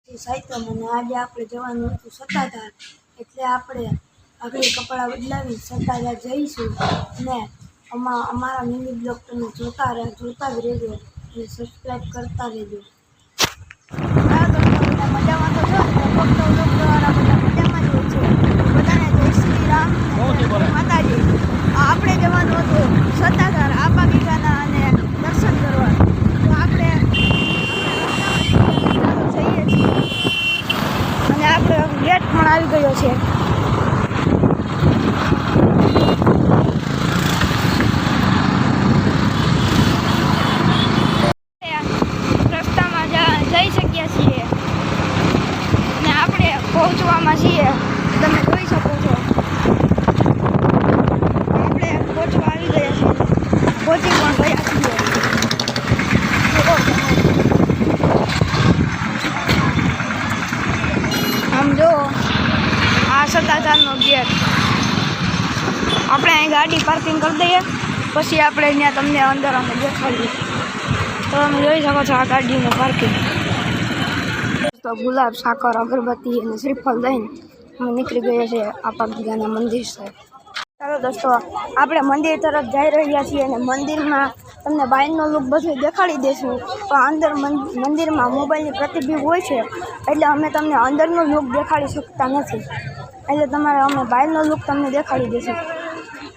સાહિત્યમાં અને આજે આપણે જવાનું હતું સત્તાધાર, એટલે આપણે આગળ કપડાં બદલાવી સત્તાધાર જઈશું અને અમારા મિની બ્લોગ તમે જોતા જ રહેજો અને સબસ્ક્રાઈબ કરતા રહેજો. મજામાં તો જો ફક્ત બ્લોગ દ્વારા બધા મજામાં જ હોય છે. બધાને જય શ્રી રામ માતાજી. આપણે જવાનું હતું સત્તાધાર આપા ગીગાના અને દર્શન કરવા. તો આપણે અને આપણે ગેટ પણ આવી ગયો છે. રસ્તામાં જઈ શકીએ છીએ અને આપણે પહોંચવામાં છીએ. તમે જોઈ શકો છો આપણે પહોંચવા આવી ગયા છીએ, પહોંચી પણ ગયા છીએ. આમ જો આ સત્તાધારનો ગેટ. આપણે અહીં ગાડી પાર્કિંગ કરી દઈએ, પછી આપણે ત્યાં તમને અંદર અમે દેખાડીએ. તો તમે જોઈ શકો છો આ ગાડીનું પાર્કિંગ. તો ગુલાબ, સાકર, અગરબત્તી અને શ્રીફળ લઈને અમે નીકળી ગયા છીએ આપા ગીગાના મંદિર સાહેબ. ચાલો દોસ્તો, આપણે મંદિર તરફ જઈ રહ્યા છીએ અને મંદિરમાં તમને બહારનો લુક બધું દેખાડી દઈશું, પણ અંદર મંદિરમાં મોબાઈલની પ્રતિબિંબ હોય છે એટલે અમે તમને અંદરનો લુક દેખાડી શકતા નથી. એટલે તમારે અમે બહારનો લુક તમને દેખાડી દઈશું.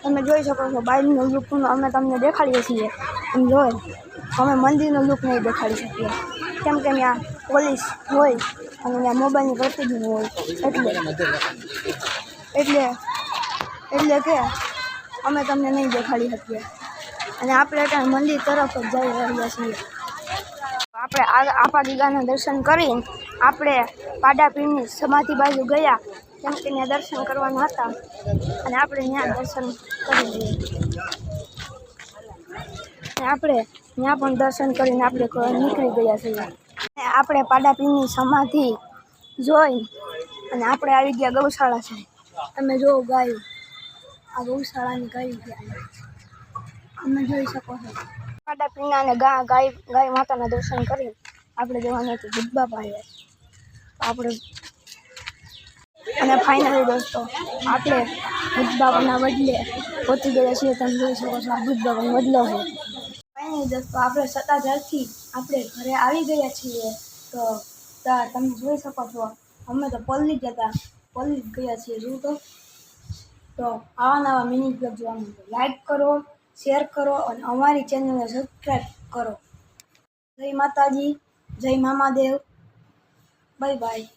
તમે જોઈ શકો છો બહારનો લુક અમે તમને દેખાડીએ છીએ. એમ જોઈ અમે મંદિરનો લુક નહીં દેખાડી શકીએ, કેમ કે ત્યાં પોલીસ હોય અને ત્યાં મોબાઈલની પ્રતિબિંબ હોય એટલે કે અમે તમને નહીં દેખાડી શકીએ. અને આપણે ત્યાં મંદિર તરફ જ જઈ રહ્યા છીએ. આપણે આપા ગીગાના દર્શન કરીને આપણે પાડા પીરની સમાધિ બાજુ ગયા, કેમ કે ત્યાં દર્શન કરવાના હતા અને આપણે ત્યાં દર્શન કરી લઈએ. અને આપણે ત્યાં પણ દર્શન કરીને આપણે નીકળી ગયા છીએ. અને આપણે પાડા પીરની સમાધિ જોઈ અને આપણે આવી ગયા ગૌશાળા છે. તમે જો ગાયું, આ ગૌશાળાની ગાયું ગયા તમે જોઈ શકો છો. પાડા પીરના અને ગાય માતાના દર્શન કરી આપણે જવાનું હતું બુદ્ધબા પાસે. આપણે અને ફાઇનલી દોસ્તો આપણે બુદ્ધબાના વડલે પહોંચી ગયા છીએ. તમે જોઈ શકો છો આ બુદ્ધબાનો વડલો છે. ફાઇનલી દોસ્તો આપણે સત્તાધારથી આપણે ઘરે આવી ગયા છીએ. તો તમે જોઈ શકો છો અમે તો પલ્લી ગયા છીએ. શું તો આવા નવા મિની બ્લોગ જોવાનું લાઈક કરો, શેર કરો અને અમારી ચેનલને સબસ્ક્રાઈબ કરો. જય માતાજી, જય મામાદેવ, બાય બાય.